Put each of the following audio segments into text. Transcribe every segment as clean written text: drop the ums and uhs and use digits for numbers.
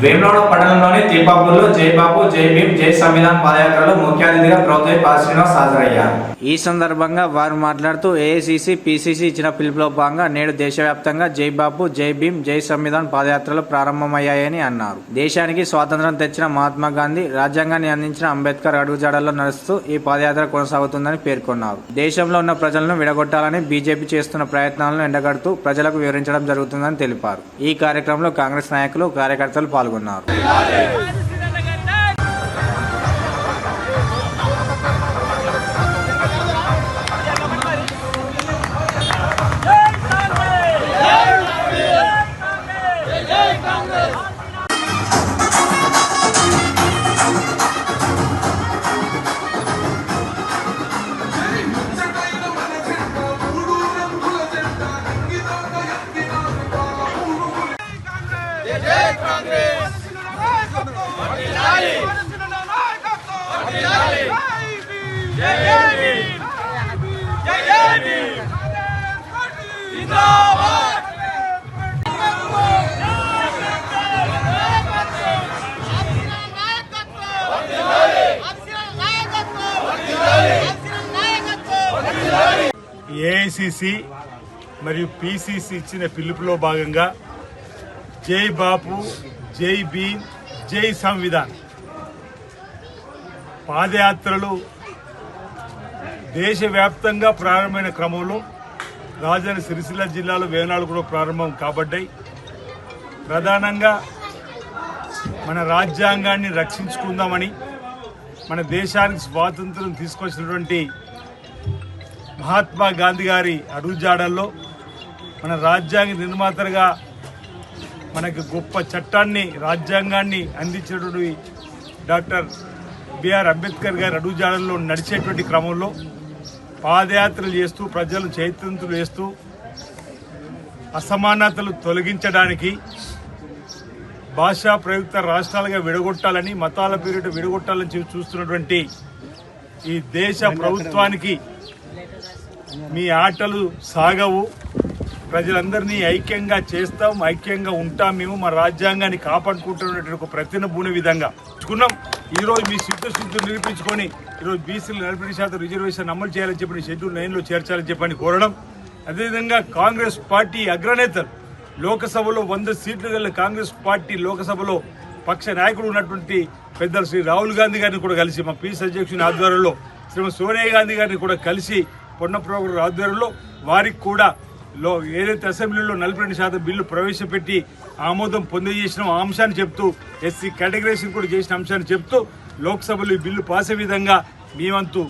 వేములవాడ పట్టణంలోని తీపాపూర్లో జై బాపు జై భీమ్ జై సంవిధాన్ పాదయాత్రలో ముఖ్య అతిథిగా ప్రొఫెసర్ పా శ్రీనివాస్ హాజరయ్యారు. ఈ సందర్భంగా వారు మాట్లాడుతూ ఏఐసిసి పిసిసి ఇచ్చిన పిలుపులో భాగంగా నేడు దేశవ్యాప్తంగా జై బాపు జై భీమ్ జై సంవిధాన్ పాదయాత్రలు ప్రారంభమయ్యాయని అన్నారు. దేశానికి స్వాతంత్రం తెచ్చిన మహాత్మా గాంధీ, రాజ్యాంగాన్ని అందించిన అంబేద్కర్ అడుగుజాడల్లో నడుస్తూ ఈ పాదయాత్ర కొనసాగుతుందని పేర్కొన్నారు. దేశంలో ఉన్న ప్రజలను విడగొట్టాలని బీజేపీ చేస్తున్న ప్రయత్నాలను ఎండగడుతూ ప్రజలకు వివరించడం జరుగుతుందని తెలిపారు. ఈ కార్యక్రమంలో కాంగ్రెస్ నాయకులు, కార్యకర్తలు పాల్గొన్నారు. ఏఐసిసి మరియు పిసిసి ఇచ్చిన పిలుపులో భాగంగా జై బాపు జై భీమ్ జై సంవిధాన్ పాదయాత్రలు దేశవ్యాప్తంగా ప్రారంభమైన క్రమంలో రాజధాని సిరిసిల్ల జిల్లాలో వేనాడు కూడా ప్రారంభం కాబడ్డాయి. ప్రధానంగా మన రాజ్యాంగాన్ని రక్షించుకుందామని, మన దేశానికి స్వాతంత్రం తీసుకొచ్చినటువంటి మహాత్మా గాంధీ గారి అడుగుజాడల్లో మన రాజ్యాంగ నిర్మాతలుగా మనకు గొప్ప చట్టాన్ని, రాజ్యాంగాన్ని అందించినటువంటి డాక్టర్ బిఆర్ అంబేద్కర్ గారి అడుగుజాడల్లో నడిచేటువంటి క్రమంలో పాదయాత్రలు చేస్తూ ప్రజలను చైతన్యవంతులు చేస్తూ అసమానతలు తొలగించడానికి, భాషా ప్రయుక్త రాష్ట్రాలుగా విడగొట్టాలని, మతాల పేరిట విడగొట్టాలని చూస్తున్నటువంటి ఈ దేశ ప్రభుత్వానికి మీ ఆటలు సాగవు. ప్రజలందరినీ ఐక్యంగా చేస్తాం, ఐక్యంగా ఉంటాం. మేము మా రాజ్యాంగాన్ని కాపాడుకుంటున్నటువంటి ఒక ప్రతినబూని విధంగా చూసుకున్నాం. ఈరోజు మీ సిద్ధశుద్ధులు నిరూపించుకొని ఈరోజు బీసీలు 40% రిజర్వేషన్ అమలు చేయాలని చెప్పి షెడ్యూల్ 9లో చేర్చాలని చెప్పని కోరడం. అదేవిధంగా కాంగ్రెస్ పార్టీ అగ్రనేతలు లోకసభలో 100 సీట్లు గల కాంగ్రెస్ పార్టీ లోకసభలో పక్ష నాయకుడు ఉన్నటువంటి పెద్దలు శ్రీ రాహుల్ గాంధీ గారిని కూడా కలిసి, మా పీసీ అధ్యక్షుని ఆధ్వర్యంలో శ్రీమతి సోనియా గాంధీ గారిని కూడా కలిసి పొన్నప్రభు ఆధ్వర్యంలో వారికి కూడా ఏదైతే అసెంబ్లీలో 42% బిల్లు ప్రవేశపెట్టి ఆమోదం పొందజేసిన అంశాన్ని చెప్తూ, ఎస్సీ కేటగిరీషన్ కూడా చేసిన అంశాన్ని చెప్తూ లోక్సభలో ఈ బిల్లు పాస్ అయ్యే విధంగా మేమంతు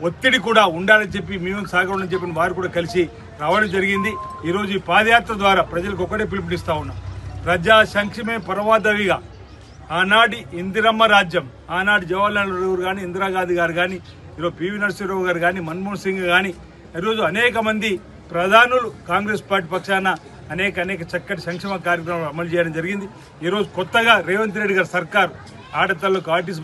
ఒత్తిడి కూడా ఉండాలని చెప్పి, మేము సాగలని చెప్పిన వారు కూడా కలిసి రావడం జరిగింది. ఈరోజు ఈ పాదయాత్ర ద్వారా ప్రజలకు ఒకటే పిలుపునిస్తా ఉన్నాం. ప్రజా సంక్షేమే పరమావధిగా ఆనాటి ఇందిరమ్మ రాజ్యం, ఆనాటి జవహర్లాల్ నెహ్రూ కానీ, ఇందిరాగాంధీ గారు కానీ, ఈరోజు పివి నరసింహరావు గారు కానీ, మన్మోహన్ సింగ్ కానీ, ఈరోజు అనేక మంది ప్రధానులు కాంగ్రెస్ పార్టీ పక్షాన అనేక చక్కటి సంక్షేమ కార్యక్రమాలు అమలు చేయడం జరిగింది. ఈరోజు కొత్తగా రేవంత్ రెడ్డి గారి సర్కార్ ఆడతలకు ఆర్టీసీ